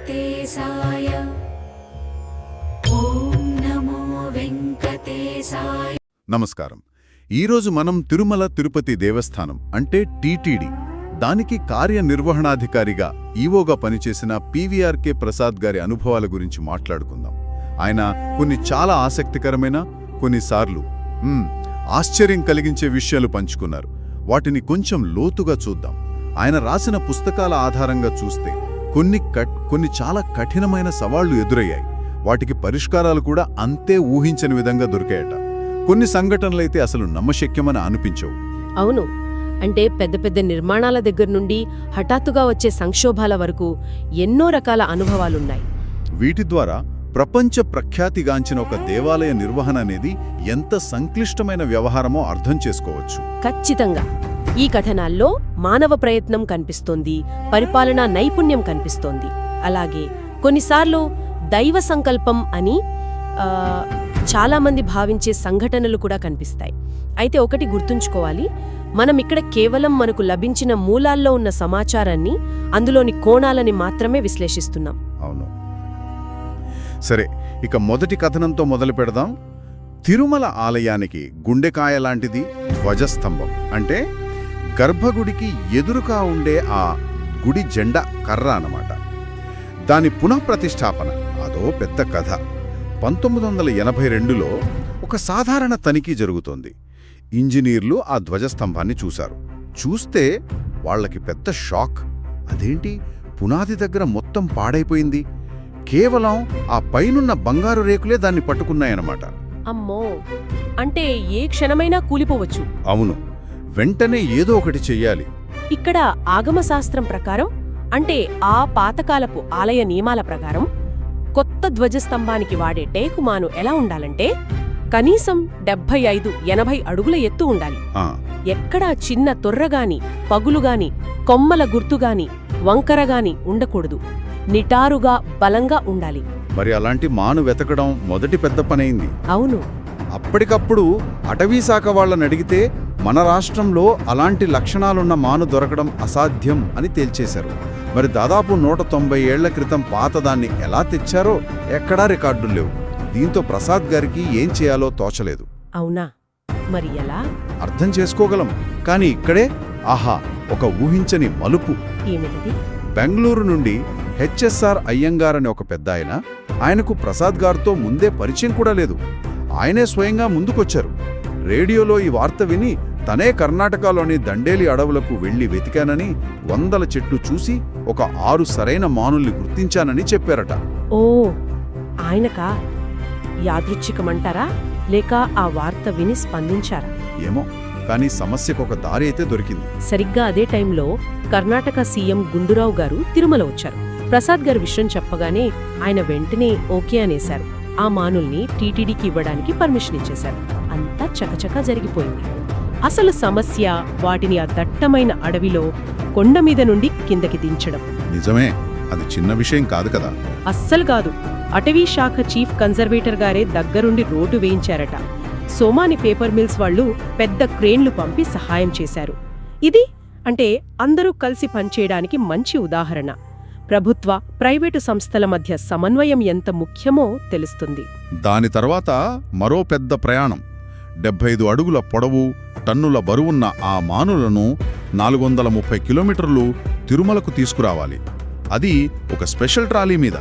వెంకటేశాయ. ఓం నమో వెంకటేశాయ. నమస్కారం. ఈరోజు మనం తిరుమల తిరుపతి దేవస్థానం అంటే టీటీడీ దానికి కార్యనిర్వహణాధికారిగా ఈవోగా పనిచేసిన పీవీఆర్కే ప్రసాద్ గారి అనుభవాల గురించి మాట్లాడుకుందాం. ఆయన కొన్ని చాలా ఆసక్తికరమైన, కొన్నిసార్లు ఆశ్చర్యం కలిగించే విషయాలు పంచుకున్నారు. వాటిని కొంచెం లోతుగా చూద్దాం. ఆయన రాసిన పుస్తకాల ఆధారంగా చూస్తే కొన్ని చాలా కఠినమైన సవాళ్లు ఎదురయ్యాయి. వాటికి పరిష్కారాలు కూడా అంతే ఊహించని విధంగా దొరికాయట. కొన్ని సంఘటనలైతే అసలు నమ్మశక్యమని అనిపించవు. అవును, అంటే పెద్ద పెద్ద నిర్మాణాల దగ్గర నుండి హఠాత్తుగా వచ్చే సంక్షోభాల వరకు ఎన్నో రకాల అనుభవాలున్నాయి. వీటి ద్వారా ప్రపంచ ప్రఖ్యాతిగాంచిన ఒక దేవాలయ నిర్వహణ అనేది ఎంత సంక్లిష్టమైన వ్యవహారమో అర్థం చేసుకోవచ్చు. ఖచ్చితంగా ఈ కథనాల్లో మానవ ప్రయత్నం కనిపిస్తోంది, పరిపాలనా నైపుణ్యం కనిపిస్తోంది. అలాగే కొన్నిసార్లు దైవ సంకల్పం అని చాలామంది భావించే సంఘటనలు కూడా కనిపిస్తాయి. అయితే ఒకటి గుర్తుంచుకోవాలి, మనం ఇక్కడ కేవలం మనకు లభించిన మూలాల్లో ఉన్న సమాచారాన్ని, అందులోని కోణాలని మాత్రమే విశ్లేషిస్తున్నాం. అవును. సరే, ఇక మొదటి కథనంతో మొదలు పెడదాం. తిరుమల ఆలయానికి గుండెకాయ లాంటిది ధ్వజస్తంభం. అంటే గర్భగుడికి ఎదురుగా ఉండే ఆ గుడి జెండా కర్ర అన్నమాట. దాని పునఃప్రతిష్ఠాపన అదో పెద్ద కథ. 1982లో ఒక సాధారణ తనిఖీ జరుగుతోంది. ఇంజనీర్లు ఆ ధ్వజస్తంభాన్ని చూశారు. చూస్తే వాళ్లకి పెద్ద షాక్. అదేంటి, పునాది దగ్గర మొత్తం పాడైపోయింది, కేవలం ఆ పైనున్న బంగారు రేకులే దాన్ని పట్టుకున్నాయన్నమాట. అమ్మో, అంటే ఏ క్షణమైనా కూలిపోవచ్చు. అవును, వెంటనే ఏదో ఒకటి చెయ్యాలి. ఇక్కడ ఆగమశాస్త్రం ప్రకారం, అంటే ఆ పాతకాలపు ఆలయ నియమాల ప్రకారం, కొత్త ధ్వజస్తంభానికి వాడే టేకుమాను ఎలా ఉండాలంటే కనీసం 75-80 అడుగుల ఎత్తు ఉండాలి. ఎక్కడా చిన్న తొర్రగాని, పగులుగాని, కొమ్మల గుర్తుగాని, వంకరగాని ఉండకూడదు. నిటారుగా, బలంగా ఉండాలి. మరి అలాంటి మాను వెతకడం మొదటి పెద్ద పనైంది. అవును. అప్పటికప్పుడు అటవీశాఖ వాళ్ళని అడిగితే మన రాష్ట్రంలో అలాంటి లక్షణాలున్న మాను దొరకడం అసాధ్యం అని తేల్చేశారు. మరి దాదాపు 190 ఏళ్ల క్రితం పాతదాన్ని ఎలా తెచ్చారో ఎక్కడా రికార్డులు లేవు. దీంతో ప్రసాద్ గారికి ఏం చేయాలో తోచలేదు. అవునా, మరి ఎలా? అర్థం చేసుకోగలం, కానీ ఇక్కడే ఆహా, ఒక ఊహించని మలుపు. ఏమిటది? బెంగళూరు నుండి హెచ్ఎస్ఆర్ అయ్యంగారని ఒక పెద్దాయన, ఆయనకు ప్రసాద్ గారితో ముందే పరిచయం కూడా లేదు. ఆయనే స్వయంగా ముందుకొచ్చారు. రేడియోలో ఈ వార్త విని తనే కర్ణాటకలోని దండేలి అడవులకు వెళ్లి వెతికానని, 100 చెట్లు చూసి ఒక 6 సరైన మానుల్ని గుర్తించానని చెప్పారట. ఓ, ఆయనకా యాదృచ్ఛికమంటారా, లేక ఆ వార్త విని స్పందించారా? ఏమో, కానీ సమస్యకొక దారి అయితే దొరికింది. సరిగ్గా అదే టైంలో కర్ణాటక సీఎం గుండూరావు గారు తిరుమల వచ్చారు. ప్రసాద్ గారు విషయం చెప్పగానే ఆయన వెంటనే ఓకే అనేశారు. ఆ మానుల్ని టీటీడీకి ఇవ్వడానికి పర్మిషన్ ఇచ్చేశారు. అంతా చకచకా జరిగిపోయింది. అసలు సమస్య వాటిని ఆ దట్టమైన అడవిలో కొండమీద నుండి కిందకి దించడం. నిజమే, అది చిన్న విషయం కాదు కదా. అస్సలు కాదు. అటవీ శాఖ చీఫ్ కన్జర్వేటర్ గారే దగ్గరుండి రోడ్డు వేయించారట. సోమాని పేపర్ మిల్స్ వాళ్లు పెద్ద క్రేన్లు పంపి సహాయం చేశారు. ఇది అంటే అందరూ కలిసి పనిచేయడానికి మంచి ఉదాహరణ. ప్రభుత్వ, ప్రైవేటు సంస్థల మధ్య సమన్వయం ఎంత ముఖ్యమో తెలుస్తుంది. దాని తర్వాత మరో పెద్ద ప్రయాణం. 75 అడుగుల పొడవు, టన్నుల బరువున్న ఆ మానులను 430 కిలోమీటర్లు తిరుమలకు తీసుకురావాలి. అది ఒక స్పెషల్ ట్రాలీ మీద.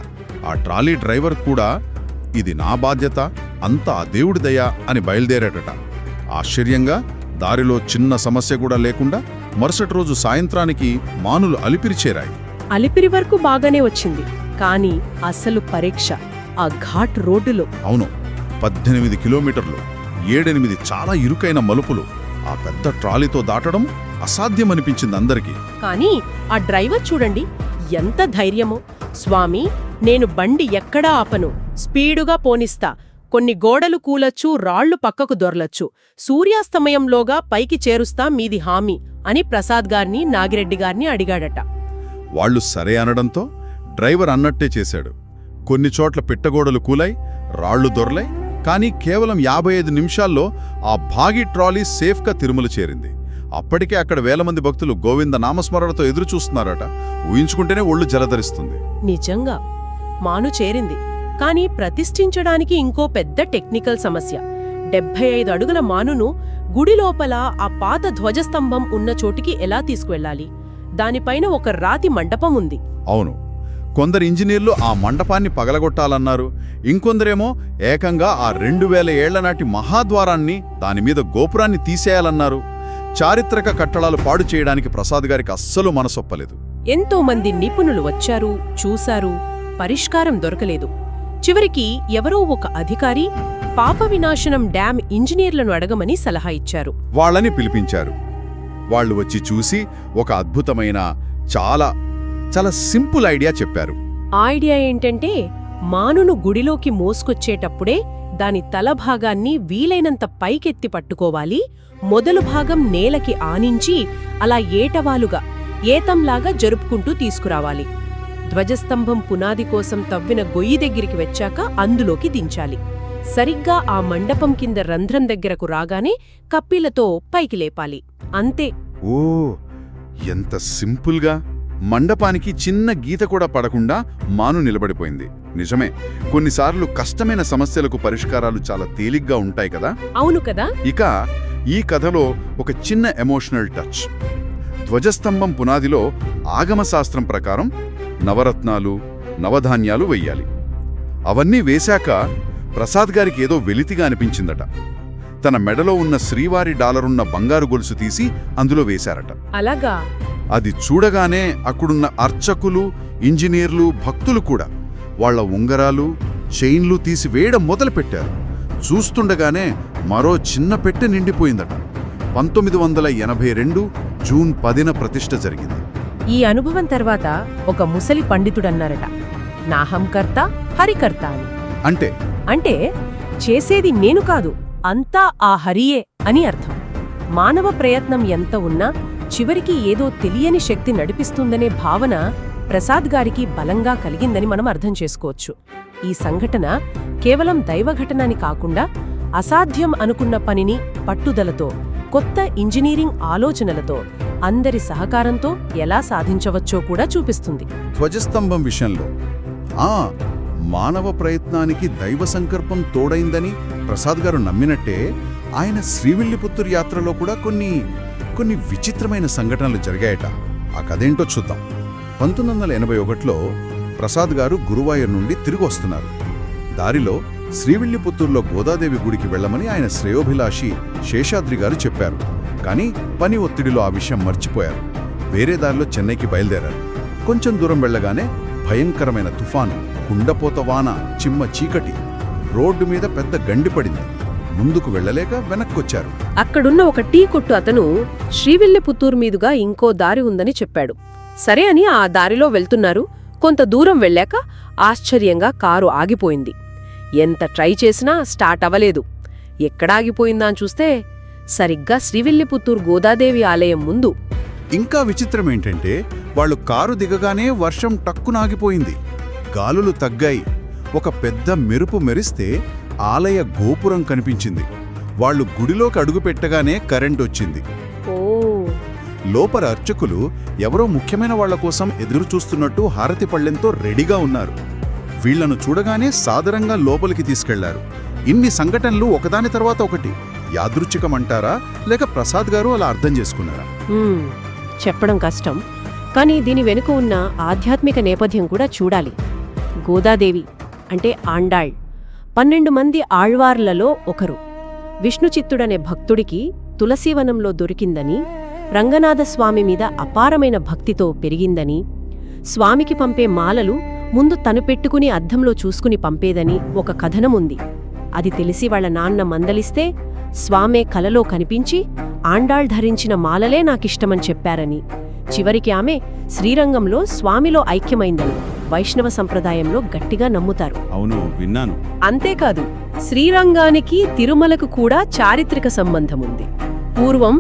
ఆ ట్రాలీ డ్రైవర్ కూడా ఇది నా బాధ్యత, అంతా దేవుడి దయ అని బయలుదేరాడట. ఆశ్చర్యంగా దారిలో చిన్న సమస్య కూడా లేకుండా మరుసటి రోజు సాయంత్రానికి మానులు అలిపిరి చేరాయి. అలిపిరి వరకు బాగానే వచ్చింది, కానీ అసలు పరీక్ష ఆ ఘాట్ రోడ్డులో. అవును, 18 కిలోమీటర్లు, 7-8 చాలా ఇరుకైన మలుపులు. ఆ పెద్ద ట్రాలీతో దాటడం అసాధ్యమనిపించింది అందరికీ. కానీ ఆ డ్రైవర్ చూడండి, ఎంత ధైర్యమో. స్వామి, నేను బండి ఎక్కడా ఆపను, స్పీడుగా పోనిస్తా. కొన్ని గోడలు కూలొచ్చు, రాళ్లు పక్కకు దొరలొచ్చు, సూర్యాస్తమయంలోగా పైకి చేరుస్తా, మీది హామీ అని ప్రసాద్ గారిని, నాగిరెడ్డి గారిని అడిగాడట. వాళ్లు సరే అనడంతో డ్రైవర్ అన్నట్టే చేశాడు. కొన్ని చోట్ల పిట్టగోడలు కూలై, రాళ్లు దొరలై, కానీ కేవలం 55 నిమిషాల్లో ఆ భారీ ట్రాలీ సేఫ్గా తిరుమల చేరింది. అప్పటికే అక్కడ వేల మంది భక్తులు గోవింద నామస్మరణతో ఎదురుచూస్తున్నారట. ఊహించుకుంటేనే ఒళ్ళు జలధరిస్తుంది. నిజంగా మాను చేరింది. కాని ప్రతిష్ఠించడానికి ఇంకో పెద్ద టెక్నికల్ సమస్య. 75 అడుగుల మానును గుడి లోపల ఆ పాత ధ్వజస్తంభం ఉన్న చోటికి ఎలా తీసుకువెళ్ళాలి? దానిపైన ఒక రాతి మండపం ఉంది. అవును, కొందరు ఇంజనీర్లు ఆ మండపాన్ని పగలగొట్టాలన్నారు. ఇంకొందరేమో ఏకంగా ఆ 2000 ఏళ్ల నాటి మహాద్వారాన్ని, దానిమీద గోపురాన్ని తీసేయాలన్నారు. చారిత్రక కట్టడాలు పాడు చేయడానికి ప్రసాద్ గారికి అస్సలు మనసొప్పలేదు. ఎంతో మంది నిపుణులు వచ్చారు, చూశారు, పరిష్కారం దొరకలేదు. చివరికి ఎవరో ఒక అధికారి పాప వినాశనం డ్యాం ఇంజనీర్లను అడగమని సలహా ఇచ్చారు. వాళ్ళని పిలిపించారు. వాళ్ళు వచ్చి చూసి ఒక అద్భుతమైన చాలా సింపుల్ ఐడియా చెప్పారు. ఆ ఐడియా ఏంటంటే, మానును గుడిలోకి మోసుకొచ్చేటప్పుడే దాని తల భాగాన్ని వీలైనంత పైకెత్తి పట్టుకోవాలి, మొదలు భాగం నేలకి ఆనించి అలా ఏటవాలుగా ఏతంలాగా జరుపుకుంటూ తీసుకురావాలి. ధ్వజస్తంభం పునాది కోసం తవ్విన గొయ్యి దగ్గరికి వచ్చాక అందులోకి దించాలి. సరిగ్గా ఆ మండపం కింద రంధ్రం దగ్గరకు రాగానే కప్పీలతో పైకి లేపాలి. అంతే. ఓ, ఎంత సింపుల్గా! మండపానికి చిన్న గీత కూడా పడకుండా మాను నిలబడిపోయింది. నిజమే, కొన్నిసార్లు కష్టమైన సమస్యలకు పరిష్కారాలు చాలా తేలిగ్గా ఉంటాయి కదా. అవును కదా. ఇక ఈ కథలో ఒక చిన్న ఎమోషనల్ టచ్. ధ్వజస్తంభం పునాదిలో ఆగమశాస్త్రం ప్రకారం నవరత్నాలు, నవధాన్యాలు వెయ్యాలి. అవన్నీ వేశాక ప్రసాద్ గారికి ఏదో వెలితిగా అనిపించిందట. తన మెడలో ఉన్న శ్రీవారి డాలరున్న బంగారు గొలుసు తీసి అందులో వేశారట. అలాగా? అది చూడగానే అక్కడున్న అర్చకులు, ఇంజనీర్లు, భక్తులు కూడా వాళ్ల ఉంగరాలు, చైన్లు తీసి వేయడం మొదలుపెట్టారు. చూస్తుండగానే మరో చిన్న పెట్టె నిండిపోయిందట. 1982 జూన్ 10న ప్రతిష్ఠ జరిగింది. ఈ అనుభవం తర్వాత ఒక ముసలి పండితుడన్నారట, నాహంకర్త హరికర్త అని. అంటే చేసేది నేను కాదు, అంతా ఆ హరియే అని అర్థం. మానవ ప్రయత్నం ఎంత ఉన్నా చివరికి ఏదో తెలియని శక్తి నడిపిస్తుందనే భావన ప్రసాద్ గారికి బలంగా కలిగిందని మనం అర్థం చేసుకోవచ్చు. ఈ సంఘటన కేవలం దైవఘటనని కాకుండా అసాధ్యం అనుకున్న పనిని పట్టుదలతో, కొత్త ఇంజనీరింగ్ ఆలోచనలతో, అందరి సహకారంతో ఎలా సాధించవచ్చో కూడా చూపిస్తుంది. ధ్వజస్తంభం విషయంలో మానవ ప్రయత్నానికి దైవ సంకల్పం తోడైందని ప్రసాద్ గారు నమ్మినట్టే ఆయన శ్రీవిల్లిపుత్తూరు యాత్రలో కూడా కొన్ని విచిత్రమైన సంఘటనలు జరిగాయట. ఆ కథేంటో చూద్దాం. 1981లో ప్రసాద్ గారు గురువాయూర్ నుండి తిరిగి వస్తున్నారు. దారిలో శ్రీవిల్లిపుత్తూరులో గోదాదేవి గుడికి వెళ్లమని ఆయన శ్రేయోభిలాషి శేషాద్రి గారు చెప్పారు. కానీ పని ఒత్తిడిలో ఆ విషయం మర్చిపోయారు. వేరే దారిలో చెన్నైకి బయలుదేరారు. కొంచెం దూరం వెళ్లగానే భయంకరమైన తుఫాను, కుండపోత వాన, చిమ్మ చీకటి, రోడ్డు మీద పెద్ద గండి పడింది. ముందుకు వెళ్లలేక వెనక్కొచ్చారు. అక్కడున్న ఒక టీ కొట్టు అతను శ్రీవిల్లిపుత్తూరు మీదుగా ఇంకో దారి ఉందని చెప్పాడు. సరే అని ఆ దారిలో వెళ్తున్నారు. కొంత దూరం వెళ్ళాక ఆశ్చర్యంగా కారు ఆగిపోయింది. ఎంత ట్రై చేసినా స్టార్ట్ అవ్వలేదు. ఎక్కడాగిపోయిందా అని చూస్తే సరిగ్గా శ్రీవిల్లిపుత్తూరు గోదాదేవి ఆలయం ముందు. ఇంకా విచిత్రమేంటంటే వాళ్లు కారు దిగగానే వర్షం టక్కునాగిపోయింది. గాలులు తగ్గాయి. ఒక పెద్ద మెరుపు మెరిస్తే ఆలయ గోపురం కనిపించింది. వాళ్లు గుడిలోకి అడుగుపెట్టగానే కరెంటొచ్చింది. లోపల అర్చకులు ఎవరో ముఖ్యమైన వాళ్ల కోసం ఎదురుచూస్తున్నట్టు హారతి పళ్ళెంతో రెడీగా ఉన్నారు. వీళ్లను చూడగానే సాదరంగా లోపలికి తీసుకెళ్లారు. ఇన్ని సంఘటనలు ఒకదాని తర్వాత ఒకటి యాదృచ్ఛికమంటారా, లేక ప్రసాద్ గారు అలా అర్థం చేసుకున్నారా? చెప్పడం కష్టం, కానీ దీని వెనుక ఉన్న ఆధ్యాత్మిక నేపథ్యం కూడా చూడాలి. గోదాదేవి అంటే ఆండాళ్ 12 మంది ఆళ్వార్లలో ఒకరు. విష్ణుచిత్తుడనే భక్తుడికి తులసీవనంలో దొరికిందని, రంగనాథస్వామి మీద అపారమైన భక్తితో పెరిగిందని, స్వామికి పంపే మాలలు ముందు తను పెట్టుకుని అద్దంలో చూసుకుని పంపేదని ఒక కథనముంది. అది తెలిసి వాళ్ల నాన్న మందలిస్తే స్వామే కలలో కనిపించి ఆండాళ్ ధరించిన మాలలే నాకిష్టమని చెప్పారని, చివరికి ఆమె శ్రీరంగంలో స్వామిలో ఐక్యమైందని వైష్ణవ సంప్రదాయంలో గట్టిగా నమ్ముతారు. అవును, విన్నాను. అంతేకాదు, శ్రీరంగానికి తిరుమలకు కూడా చారిత్రక సంబంధముంది. పూర్వం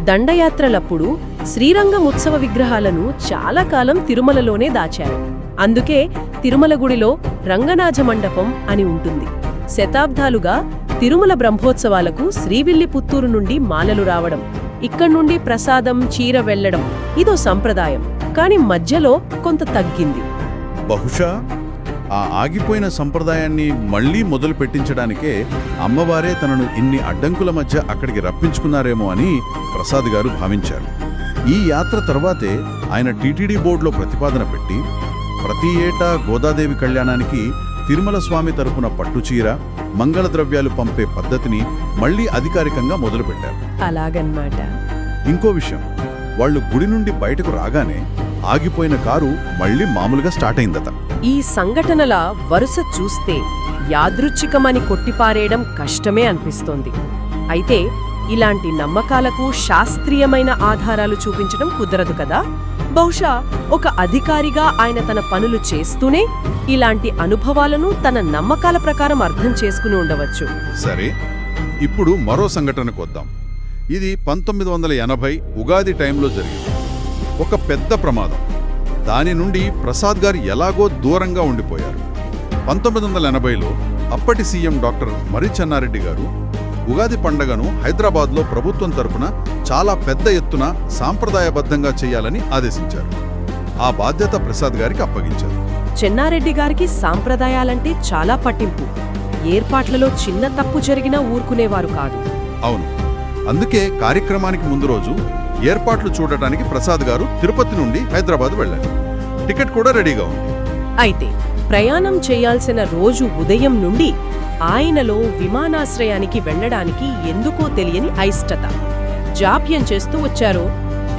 దండయాత్రలప్పుడు శ్రీరంగం ఉత్సవ విగ్రహాలను చాలా కాలం తిరుమలలోనే దాచారు. అందుకే తిరుమల గుడిలో రంగనాథ మండపం అని ఉంటుంది. శతాబ్దాలుగా తిరుమల బ్రహ్మోత్సవాలకు శ్రీవిల్లిపుత్తూరు నుండి మాలలు రావడం, ఇక్కడ్నుండి ప్రసాదం, చీర వెళ్లడం ఇదో సంప్రదాయం. కాని మధ్యలో కొంత తగ్గింది. బహుశా ఆ ఆగిపోయిన సంప్రదాయాన్ని మళ్లీ మొదలు పెట్టించడానికే అమ్మవారే తనను ఇన్ని అడ్డంకుల మధ్య అక్కడికి రప్పించుకున్నారేమో అని ప్రసాద్ గారు భావించారు. ఈ యాత్ర తర్వాతే ఆయన టీటీడీ బోర్డులో ప్రతిపాదన పెట్టి ప్రతి ఏటా గోదాదేవి కళ్యాణానికి తిరుమల స్వామి తరపున పట్టుచీర, మంగళద్రవ్యాలు పంపే పద్ధతిని మళ్లీ అధికారికంగా మొదలుపెట్టారు. అలాగన్నమాట. ఇంకో విషయం, వాళ్ళు గుడి నుండి బయటకు రాగానే ఆగిపోయిన కారు మళ్లీ మామూలుగా స్టార్ట్ అయిందట. ఈ సంఘటనల వరుస చూస్తే యాదృచ్ఛికమని కొట్టిపారేయడం కష్టమే అనిపిస్తోంది. అయితే ఇలాంటి నమ్మకాలకు శాస్త్రీయమైన ఆధారాలు చూపించడం కుదరదు కదా. బహుశా ఒక అధికారిగా ఆయన తన పనులు చేస్తూనే ఇలాంటి అనుభవాలను తన నమ్మకాల ప్రకారం అర్థం చేసుకుని ఉండవచ్చు. సరే, ఇప్పుడు మరో సంఘటనకు వద్దాం. ఇది 1980 ఉగాది టైంలో జరిగింది. ఒక పెద్ద ప్రమాదం. దాని నుండి ప్రసాద్ గారు ఎలాగో దూరంగా ఉండిపోయారు. 1980లో అప్పటి సీఎం డాక్టర్ మర్రి చెన్నారెడ్డి గారు ఉగాది పండగను హైదరాబాద్లో ప్రభుత్వం తరపున చాలా పెద్ద ఎత్తున సాంప్రదాయబద్ధంగా చేయాలని ఆదేశించారు. ఆ బాధ్యత ప్రసాద్ గారికి అప్పగించారు. చెన్నారెడ్డి గారికి సాంప్రదాయాలంటే చాలా పట్టింపు. ఏర్పాట్లలో చిన్న తప్పు జరిగినా ఊరుకునేవారు కాదు. అవును, అందుకే కార్యక్రమానికి ముందు రోజు ఏర్పాట్లు చూడటానికి ప్రసాద్ గారు తిరుపతి నుండి హైదరాబాద్ వెళ్ళారు. టికెట్ కూడా రెడీగా ఉంది. అయితే ప్రయాణం చేయాల్సిన రోజు ఉదయం నుండి ఆయనలో విమానాశ్రయానికి వెళ్లడానికి ఎందుకో తెలియని అయిష్టత. జాప్యం చేస్తూ వచ్చారు.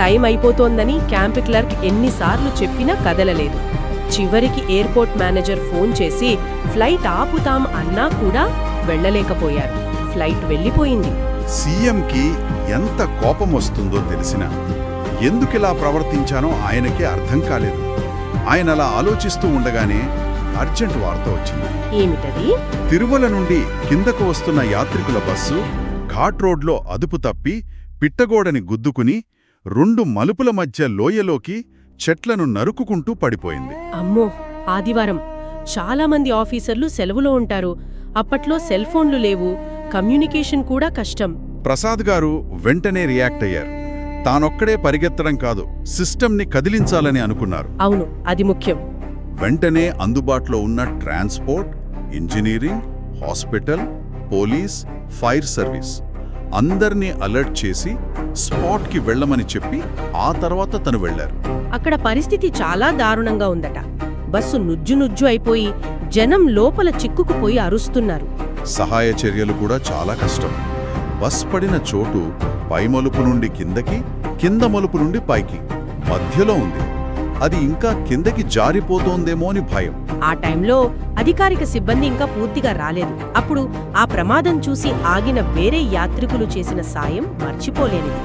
టైం అయిపోతోందని క్యాంప్ క్లర్క్ ఎన్నిసార్లు చెప్పినా కదలలేదు. చివరికి ఎయిర్పోర్ట్ మేనేజర్ ఫోన్ చేసి ఫ్లైట్ ఆపుతాం అన్నా కూడా వెళ్లలేకపోయారు. ఫ్లైట్ వెళ్లిపోయింది. సీఎంకి ఎంత కోపం వస్తుందో తెలిసినా ఎందుకిలా ప్రవర్తించానో ఆయనకే అర్థం కాలేదు. ఆయన అలా ఆలోచిస్తూ ఉండగానే అర్జెంట్ వార్త వచ్చింది. ఏమిటది? తిరుమల నుండి కిందకు వస్తున్న యాత్రికుల బస్సు ఘాట్ రోడ్లో అదుపు తప్పి పిట్టగోడని గుద్దుకుని 2 మలుపుల మధ్య లోయలోకి చెట్లను నరుకుకుంటూ పడిపోయింది. అమ్మో, ఆదివారం. చాలా మంది ఆఫీసర్లు సెలవులో ఉంటారు. అప్పట్లో సెల్ ఫోన్లు లేవు, కమ్యూనికేషన్ కూడా కష్టం. ప్రసాద్ గారు వెంటనే రియాక్ట్ అయ్యారు. తానొక్కడే పరిగెత్తడం కాదు, సిస్టమ్ని కదిలించాలని అనుకున్నారు. అవును, అది ముఖ్యం. వెంటనే అందుబాటులో ఉన్న transport, engineering, hospital, police, fire service అందర్నీ అలర్ట్ చేసి స్పాట్కి వెళ్లమని చెప్పి ఆ తర్వాత తను వెళ్లారు. అక్కడ పరిస్థితి చాలా దారుణంగా ఉందట. బస్సు నుజ్జు అయిపోయి జనం లోపల చిక్కుకుపోయి అరుస్తున్నారు. సహాయ చర్యలు కూడా చాలా కష్టం. బస్ పడిన చోటు పై మలుపు నుండి కిందకి, కింద మలుపు నుండి పైకి మధ్యలో ఉంది. అది ఇంకా కిందకి జారిపోతోందేమో అని భయం. ఆ టైంలో అధికారిక సిబ్బంది ఇంకా పూర్తిగా రాలేదు. అప్పుడు ఆ ప్రమాదం చూసి ఆగిన వేరే యాత్రికులు చేసిన సాయం మర్చిపోలేనిది.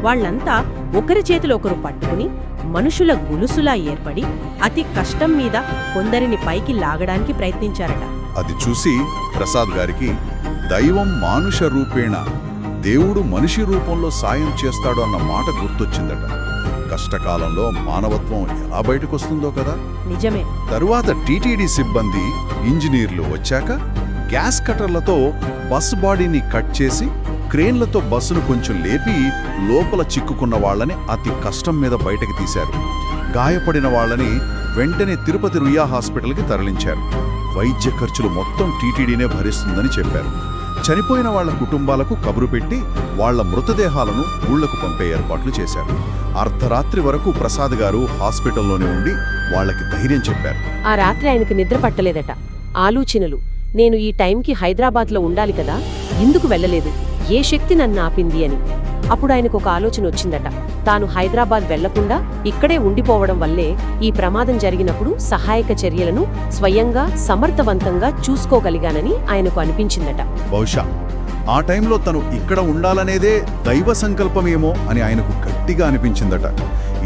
వాళ్లంతా ఒకరి చేతిలో ఒకరు పట్టుకుని మనుషుల గులుసులా ఏర్పడి అతి కష్టం మీద కొందరిని పైకి లాగడానికి ప్రయత్నించారట. అది చూసి ప్రసాద్ గారికి దైవం మానుష రూపేణ, దేవుడు మనిషి రూపంలో సాయం చేస్తాడు అన్న మాట గుర్తొచ్చిందట. కష్టకాలంలో మానవత్వం ఎలా బయటకొస్తుందో కదా. నిజమే. తరువాత టీటీడీ సిబ్బంది, ఇంజనీర్లు వచ్చాక గ్యాస్ కట్టర్లతో బస్ బాడీని కట్ చేసి క్రేన్లతో బస్సును కొంచెం లేపి లోపల చిక్కుకున్న వాళ్ళని అతి కష్టం మీద బయటకు తీశారు. గాయపడిన వాళ్ళని వెంటనే తిరుపతి రుయా హాస్పిటల్కి తరలించారు. వైద్య ఖర్చులు మొత్తం టీటీడీనే భరిస్తుందని చెప్పారు. చనిపోయిన వాళ్ల కుటుంబాలకు కబురు పెట్టి వాళ్ల మృతదేహాలను ఊళ్లకు పంపే ఏర్పాట్లు చేశారు. అర్ధరాత్రి వరకు ప్రసాద్ గారు హాస్పిటల్లోనే ఉండి వాళ్లకి ధైర్యం చెప్పారు. ఆ రాత్రి ఆయనకు నిద్ర పట్టలేదట. ఆలోచనలు, నేను ఈ టైంకి హైదరాబాద్లో ఉండాలి కదా, ఎందుకు వెళ్ళలేదు, ఏ శక్తి నన్ను ఆపింది అని. అప్పుడు ఆయనకు ఒక ఆలోచన వచ్చిందట. తాను హైదరాబాద్ వెళ్లకుండా ఇక్కడే ఉండిపోవడం వల్లే ఈ ప్రమాదం జరిగినప్పుడు సహాయక చర్యలను స్వయంగా సమర్థవంతంగా చూసుకోగలిగానని ఆయనకు అనిపించిందట. బహుశా ఆ టైంలో తను ఇక్కడ ఉండాలనేదే దైవ సంకల్పమేమో అని ఆయనకు గట్టిగా అనిపించిందట.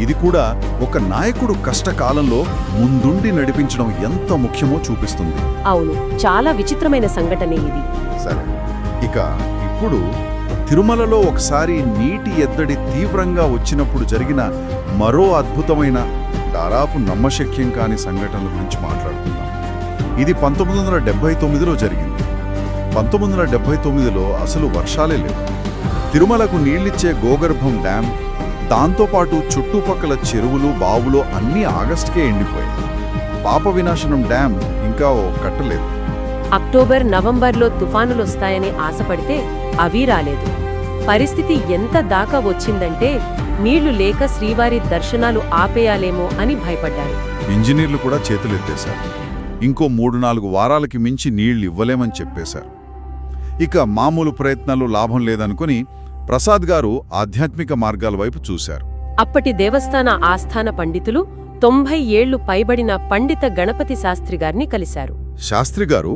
ఇది కూడా ఒక నాయకుడు కష్టకాలంలో ముందుండి నడిపించడం ఎంత ముఖ్యమో చూపిస్తుంది. అవును, చాలా విచిత్రమైన సంఘటనే ఇది. సరే, ఇక ఇప్పుడు తిరుమలలో ఒకసారి నీటి ఎద్దడి తీవ్రంగా వచ్చినప్పుడు జరిగిన మరో అద్భుతమైన, దాదాపు నమ్మశక్యం కాని సంఘటనల గురించి మాట్లాడుకుందాం. ఇది 1979లో జరిగింది. 1979లో అసలు వర్షాలే లేవు. తిరుమలకు నీళ్లిచ్చే గోగర్భం డ్యాం, దాంతోపాటు చుట్టుపక్కల చెరువులు, బావులు అన్నీ ఆగస్టుకే ఎండిపోయాయి. పాప వినాశనం డ్యాం ఇంకా కట్టలేదు. అక్టోబర్ నవంబర్లో తుఫానులొస్తాయని ఆశపడితే అవి రాలేదు. పరిస్థితి ఎంత దాకా వచ్చిందంటే నీళ్లు లేక శ్రీవారి దర్శనాలు ఆపేయాలేమో అని భయపడ్డారు. ఇంజనీర్లు కూడా చేతులెత్తేశారు. ఇంకో 3-4 వారాలకి మించి నీళ్లు ఇవ్వలేమని చెప్పేశారు. ఇక మామూలు ప్రయత్నాలు లాభం లేదనుకుని ప్రసాద్ గారు ఆధ్యాత్మిక మార్గాల వైపు చూశారు. అప్పటి దేవస్థాన ఆస్థాన పండితులు 90 ఏళ్లు పైబడిన పండిత గణపతి శాస్త్రి గారిని కలిశారు. శాస్త్రి గారు,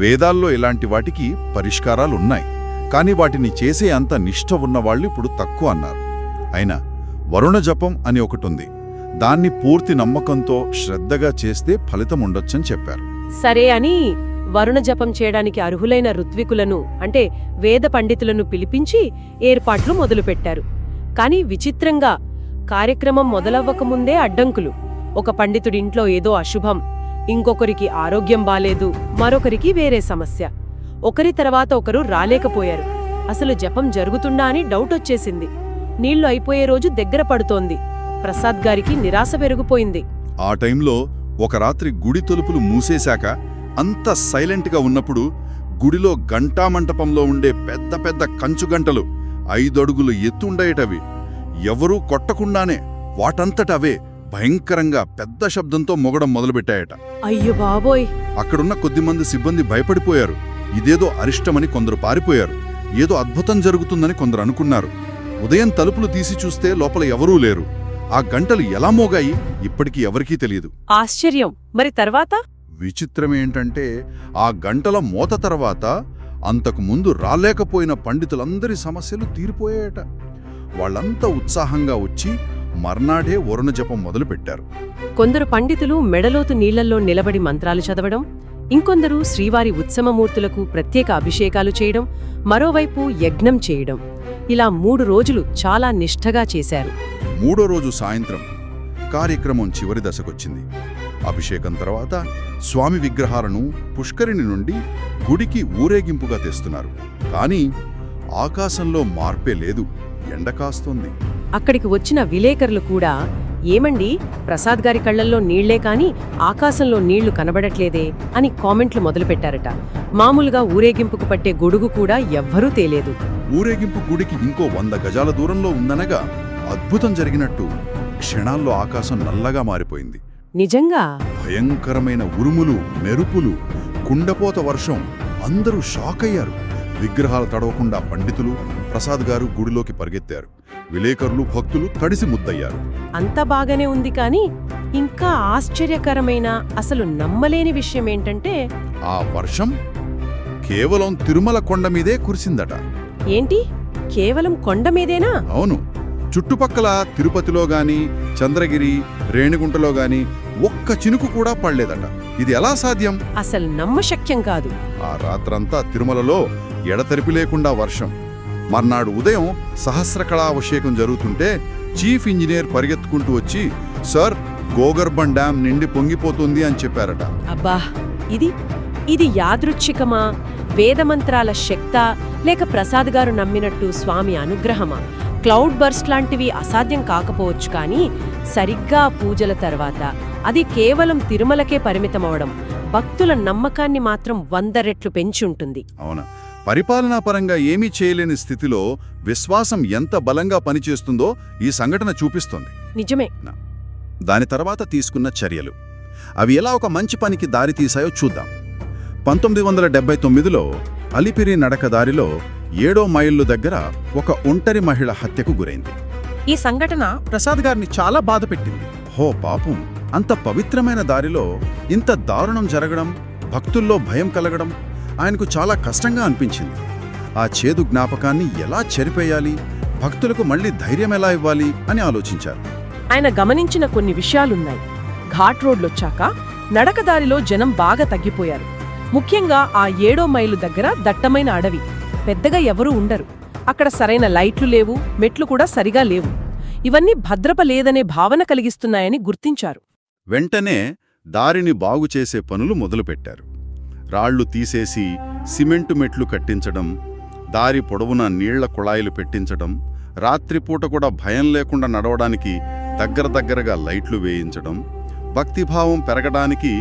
వేదాల్లో ఇలాంటి వాటికి పరిష్కారాలున్నాయి, కానీ వాటిని చేసే అంత నిష్ఠ ఉన్నవాళ్లు ఇప్పుడు తక్కువ అన్నారు. అయినా వరుణ జపం అని ఒకటుంది, దాన్ని పూర్తి నమ్మకంతో శ్రద్ధగా చేస్తే ఫలితం ఉండొచ్చని చెప్పారు. సరే అని వరుణ జపం చేయడానికి అర్హులైన ఋత్వికులను అంటే వేద పండితులను పిలిపించి ఏర్పాట్లు మొదలుపెట్టారు. కాని విచిత్రంగా కార్యక్రమం మొదలవ్వకముందే అడ్డంకులు. ఒక పండితుడింట్లో ఏదో అశుభం, ఇంకొకరికి ఆరోగ్యం బాలేదు, మరొకరికి వేరే సమస్య. ఒకరి తర్వాత ఒకరు రాలేకపోయారు. అసలు జపం జరుగుతుందా అని డౌటొచ్చేసింది. నీళ్లు అయిపోయే రోజు దగ్గర పడుతోంది. ప్రసాద్ గారికి నిరాశ పెరిగిపోయింది. ఆ టైంలో ఒక రాత్రి గుడి తలుపులు మూసేశాక అంత సైలెంట్గా ఉన్నప్పుడు గుడిలో గంటామంటపంలో ఉండే పెద్ద పెద్ద కంచుగంటలు 5 అడుగులు ఎత్తుండేటవి. ఎవరూ కొట్టకుండానే వాటంతటవే భయంకరంగా పెద్ద శబ్దంతో మొగడం మొదలుపెట్టాయట. అయ్యో బాబోయ్! అక్కడున్న కొద్దిమంది సిబ్బంది భయపడిపోయారు. ఇదేదో అరిష్టమని కొందరు పారిపోయారు. ఏదో అద్భుతం జరుగుతుందని కొందరు అనుకున్నారు. ఉదయం తలుపులు తీసి చూస్తే లోపల ఎవరూ లేరు. ఆ గంటలు ఎలా మోగాయి ఇప్పటికీ ఎవరికీ తెలియదు. ఆశ్చర్యం! మరి తర్వాత? విచిత్రమేంటంటే ఆ గంటల మోత తర్వాత అంతకుముందు రాలేకపోయిన పండితులందరి సమస్యలు తీరిపోయాయట. వాళ్ళంతా ఉత్సాహంగా వచ్చి మర్నాడే వరుణ జపం మొదలుపెట్టారు. కొందరు పండితులు మెడలోతు నీళ్లల్లో నిలబడి మంత్రాలు చదవడం, ఇంకొందరు శ్రీవారి ఉత్సవమూర్తులకు ప్రత్యేక అభిషేకాలు చేయడం, మరోవైపు యజ్ఞం చేయడం. ఇలా 3 రోజులు చాలా నిష్ఠగా చేశారు. 3వ రోజు సాయంత్రం కార్యక్రమం చివరి దశకొచ్చింది. అభిషేకం తర్వాత స్వామి విగ్రహాలను పుష్కరిణి నుండి గుడికి ఊరేగింపుగా తెస్తున్నారు. కానీ ఆకాశంలో మార్పే లేదు, ఎండ కాస్తోంది. అక్కడికి వచ్చిన విలేకరులు కూడా, ఏమండి, ప్రసాద్ గారి కళ్లల్లో నీళ్లే కాని ఆకాశంలో నీళ్లు కనబడట్లేదే అని కామెంట్లు మొదలుపెట్టారట. మామూలుగా ఊరేగింపుకు పట్టే గొడుగు కూడా ఎవ్వరూ తేలేదు. ఊరేగింపు గుడికి ఇంకో 100 గజాల దూరంలో ఉందనగా అద్భుతం జరిగినట్టు క్షణాల్లో ఆకాశం నల్లగా మారిపోయింది. నిజంగా భయంకరమైన ఉరుములు, మెరుపులు, కుండపోత వర్షం. అందరూ షాక్ అయ్యారు. విగ్రహాలు తడవకుండా పండితులు, ప్రసాద్ గారు గుడిలోకి పరిగెత్తారు. విలేకరులు, భక్తులు తడిసి ముద్దయ్యారు. అంత బాగానే ఉంది కాని ఇంకా ఆశ్చర్యకరమైన, అసలు నమ్మలేని విషయమేంటంటే ఆ వర్షం కేవలం తిరుమల కొండ మీదే కురిసిందట. ఏంటి, కేవలం కొండ మీదేనా? అవును. చుట్టుపక్కల తిరుపతిలో గాని, చంద్రగిరి, రేణిగుంటలో గాని ఒక్క చినుకు కూడా పడలేదట. ఇది ఎలా సాధ్యం? అసలు నమ్మశక్యం కాదు. ఆ రాత్రంతా తిరుమలలో ఎడతెరిపి లేకుండా వర్షం. మర్నాడు ఉదయం సహస్రకళాభిషేకం జరుగుతుంటే చీఫ్ ఇంజనీర్ పరిగెత్తుకుంటూ వచ్చి, సార్, గోగర్భం డ్యాం నిండి పొంగిపోతుంది అని చెప్పారట. అబ్బా, ఇది యాదృచ్ఛికమా, వేదమంత్రాల శక్తా, లేక ప్రసాద్ గారు నమ్మినట్టు స్వామి అనుగ్రహమా? క్లౌడ్ బర్స్ట్ లాంటివి అసాధ్యం కాకపోవచ్చు, కానీ సరిగ్గా పూజల తర్వాత అది కేవలం తిరుమలకే పరిమితమవడం భక్తుల నమ్మకాన్ని మాత్రం 100 రెట్లు పెంచుంటుంది. అవునా? పరిపాలనాపరంగా ఏమీ చేయలేని స్థితిలో విశ్వాసం ఎంత బలంగా పనిచేస్తుందో ఈ సంఘటన చూపిస్తోంది. నిజమే. దాని తర్వాత తీసుకున్న చర్యలు అవి ఎలా ఒక మంచి పనికి దారితీశాయో చూద్దాం. 1979లో అలిపిరి నడకదారిలో 7వ మైళ్ళు దగ్గర ఒక ఒంటరి మహిళ హత్యకు గురైంది. ఈ సంఘటన ప్రసాద్ గారిని చాలా బాధపెట్టింది. హో పాపం! అంత పవిత్రమైన దారిలో ఇంత దారుణం జరగడం, భక్తుల్లో భయం కలగడం ఆయనకు చాలా కష్టంగా అనిపించింది. ఆ చేదు జ్ఞాపకాన్ని ఎలా చెరిపేయాలి, భక్తులకు మళ్లీ ధైర్యం ఎలా ఇవ్వాలి అని ఆలోచించారు. ఆయన గమనించిన కొన్ని విషయాలున్నాయి. ఘాట్ రోడ్లొచ్చాక నడకదారిలో జనం బాగా తగ్గిపోయారు. ముఖ్యంగా ఆ 7వ మైలు దగ్గర దట్టమైన అడవి, పెద్దగా ఎవరూ ఉండరు. అక్కడ సరైన లైట్లు లేవు, మెట్లు కూడా సరిగా లేవు. ఇవన్నీ భద్రత లేదనే భావన కలిగిస్తున్నాయని గుర్తించారు. వెంటనే దారిని బాగుచేసే పనులు మొదలుపెట్టారు. రాళ్లు తీసేసి సిమెంటు మెట్లు కట్టించడం, దారి పొడవునా నీళ్ల కుళాయిలు పెట్టించడం, రాత్రిపూట కూడా భయం లేకుండా నడవడానికి దగ్గరగా లైట్లు వేయించడం, భక్తిభావం పెరగడానికి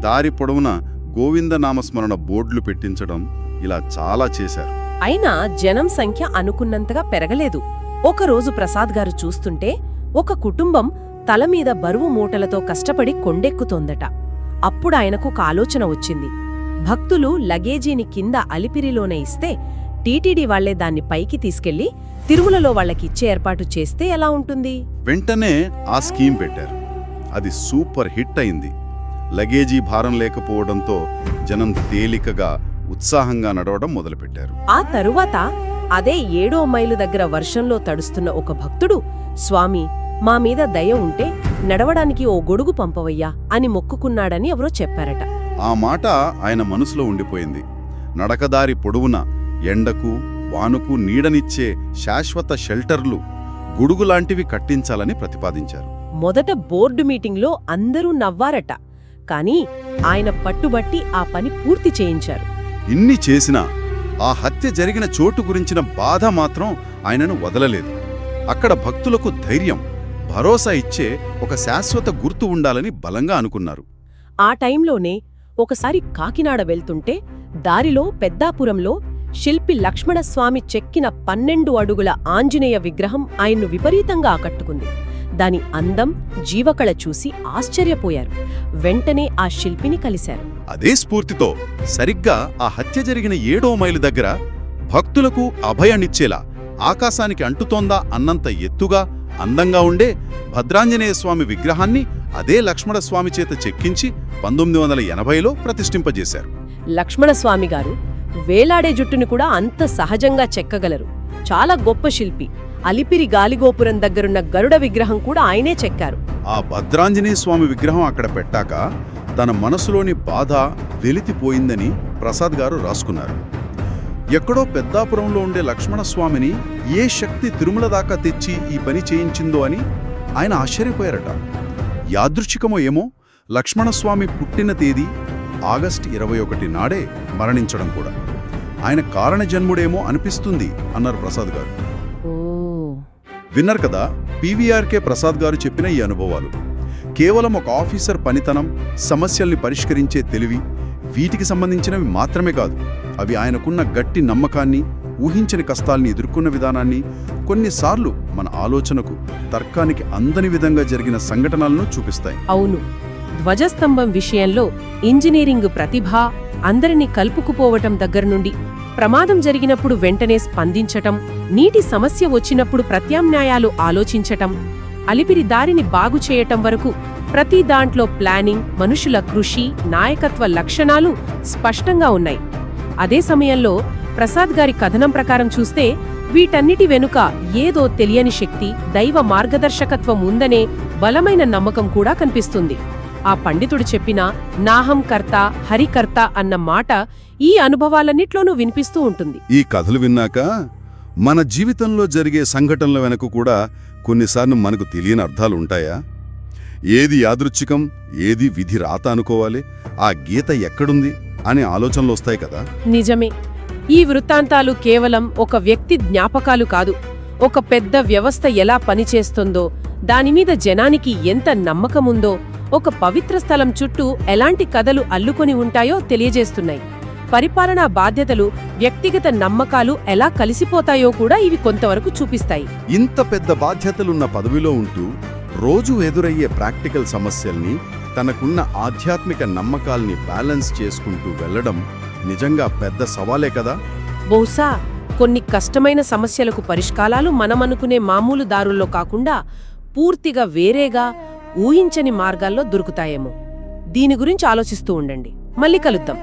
దారి పొడవునా గోవిందనామస్మరణ బోర్డులు పెట్టించడం ఇలా చాలా చేశారు. అయినా జనం సంఖ్య అనుకున్నంతగా పెరగలేదు. ఒకరోజు ప్రసాద్ గారు చూస్తుంటే ఒక కుటుంబం తలమీద బరువు మూటలతో కష్టపడి కొండెక్కుతోందట. అప్పుడాయనకు ఒక ఆలోచన వచ్చింది. భక్తులు లగేజీని కింద అలిపిరిలోనే ఇస్తే టీటీడీ వాళ్లే దాన్ని పైకి తీసుకెళ్లి తిరుమలలో వాళ్లకిచ్చే ఏర్పాటు చేస్తే ఎలా ఉంటుంది? వెంటనే ఆ స్కీమ్ పెట్టారు. అది సూపర్ హిట్ అయింది. లగేజీ భారం లేకపోవడంతో జనం తేలికగా ఉత్సాహంగా నడవడం మొదలుపెట్టారు. ఆ తరువాత అదే 7వ మైలు దగ్గర వర్షంలో తడుస్తున్న ఒక భక్తుడు, స్వామి, మా మీద దయ ఉంటే నడవడానికి ఓ గొడుగు పంపవయ్యా అని మొక్కుకున్నాడని ఎవరో చెప్పారట. ఆ మాట ఆయన మనసులో ఉండిపోయింది. నడకదారి పొడవున ఎండకు వానుకు నీడనిచ్చే శాశ్వత షెల్టర్లు, గొడుగులాంటివి కట్టించాలని ప్రతిపాదించారు. మొదట బోర్డు మీటింగ్లో అందరూ నవ్వారట. కాని ఆయన పట్టుబట్టి ఆ పని పూర్తి చేయించారు. ఇన్ని చేసినా ఆ హత్య జరిగిన చోటు గురించిన బాధ మాత్రం ఆయనను వదలలేదు. అక్కడ భక్తులకు ధైర్యం, భరోసా ఇచ్చే ఒక శాశ్వత గుర్తు ఉండాలని బలంగా అనుకున్నారు. ఆ టైంలోనే ఒకసారి కాకినాడ వెళ్తుంటే దారిలో పెద్దాపురంలో శిల్పి లక్ష్మణస్వామి చెక్కిన 12 అడుగుల ఆంజనేయ విగ్రహం ఆయన్ను విపరీతంగా ఆకట్టుకుంది. దాని అందం, జీవకళ చూసి ఆశ్చర్యపోయారు. వెంటనే ఆ శిల్పిని కలిశారు. అదే స్ఫూర్తితో సరిగ్గా ఆ హత్య జరిగిన 7వ మైలు దగ్గర భక్తులకు అభయాన్నిచ్చేలా ఆకాశానికి అంటుతోందా అన్నంత ఎత్తుగా, అందంగా ఉండే భద్రాంజనేయ స్వామి విగ్రహాన్ని అదే లక్ష్మణస్వామి చేత చెక్కించి 1980లో ప్రతిష్ఠింపజేశారు. లక్ష్మణస్వామి గారు వేలాడే జుట్టుని కూడా అంత సహజంగా చెక్కగలరు. చాలా గొప్ప శిల్పి. అలిపిరి గాలిగోపురం దగ్గరున్న గరుడ విగ్రహం కూడా ఆయనే చెక్కారు. ఆ భద్రాంజనేయ స్వామి విగ్రహం అక్కడ పెట్టాక తన మనసులోని బాధ వెలితిపోయిందని ప్రసాద్ గారు రాసుకున్నారు. ఎక్కడో పెద్దాపురంలో ఉండే లక్ష్మణస్వామిని ఏ శక్తి తిరుమల దాకా తెచ్చి ఈ పని చేయించిందో అని ఆయన ఆశ్చర్యపోయారట. యాదృచ్ఛికమో ఏమో, లక్ష్మణస్వామి పుట్టిన తేదీ ఆగస్టు 21 నాడే మరణించడం కూడా ఆయన కారణజన్ముడేమో అనిపిస్తుంది అన్నారు ప్రసాద్ గారు. విన్నారు కదా పీవీఆర్కే ప్రసాద్ గారు చెప్పిన ఈ అనుభవాలు. కేవలం ఒక ఆఫీసర్ పనితనం, సమస్యల్ని పరిష్కరించే తెలివి, వీటికి సంబంధించినవి మాత్రమే కాదు. అవి ఆయనకున్న గట్టి నమ్మకాన్ని, ఊహించని కష్టాల్ని ఎదుర్కొన్న విధానాన్ని, కొన్నిసార్లు మన ఆలోచనకు, తర్కానికి అందని విధంగా జరిగిన సంఘటనలను చూపిస్తాయి. అవును, ధ్వజస్తంభం విషయంలో ఇంజనీరింగ్ ప్రతిభ, అందరినీ కలుపుకుపోవటం దగ్గర నుండి ప్రమాదం జరిగినప్పుడు వెంటనే స్పందించటం, నీటి సమస్య వచ్చినప్పుడు ప్రత్యామ్నాయాలు ఆలోచించటం, అలిపిరి దారిని బాగుచేయటం వరకు ప్రతి దాంట్లో ప్లానింగ్, మనుషుల కృషి, నాయకత్వ లక్షణాలు స్పష్టంగా ఉన్నాయి. అదే సమయంలో ప్రసాద్ గారి కథనం ప్రకారం చూస్తే వీటన్నిటి వెనుక ఏదో తెలియని శక్తి, దైవ మార్గదర్శకత్వం ఉందనే బలమైన నమ్మకం కూడా కనిపిస్తుంది. ఆ పండితుడు చెప్పిన నాహం కర్త, హరికర్త అన్న మాట ఈ అనుభవాలన్నిట్లోనూ వినిపిస్తూ ఉంటుంది. ఈ కథలు విన్నాక మన జీవితంలో జరిగే సంఘటనల వెనక కూడా కొన్నిసార్లు మనకు తెలియని అర్థాలు ఉంటాయా? ఏది యాదృచ్ఛికం, ఏది విధి రాత అనుకోవాలి, ఆ గీత ఎక్కడుంది అనే ఆలోచనలు వస్తాయి కదా. నిజమే. ఈ వృత్తాంతాలు కేవలం ఒక వ్యక్తి జ్ఞాపకాలు కాదు, ఒక పెద్ద వ్యవస్థ ఎలా పనిచేస్తుందో, దానిమీద జనానికి ఎంత నమ్మకముందో, ఒక పవిత్ర స్థలం చుట్టూ ఎలాంటి కథలు అల్లుకొని ఉంటాయో తెలియజేస్తున్నాయి. పరిపాలనా బాధ్యతలు, వ్యక్తిగత నమ్మకాలు ఎలా కలిసిపోతాయో కూడా ఇవి కొంతవరకు చూపిస్తాయి. ఇంత పెద్ద బాధ్యతలున్న పదవిలో ఉంటూ రోజూ ఎదురయ్యే ప్రాక్టికల్ సమస్యల్ని, తనకున్న ఆధ్యాత్మిక నమ్మకాల్ని బ్యాలెన్స్ చేసుకుంటూ వెళ్లడం నిజంగా పెద్ద సవాలే కదా. బహుశా కొన్ని కష్టమైన సమస్యలకు పరిష్కారాలు మనమనుకునే మామూలు దారుల్లో కాకుండా పూర్తిగా వేరేగా, ఊహించని మార్గాల్లో దొరుకుతాయేమో. దీని గురించి ఆలోచిస్తూ ఉండండి. మళ్ళీ కలుద్దాం.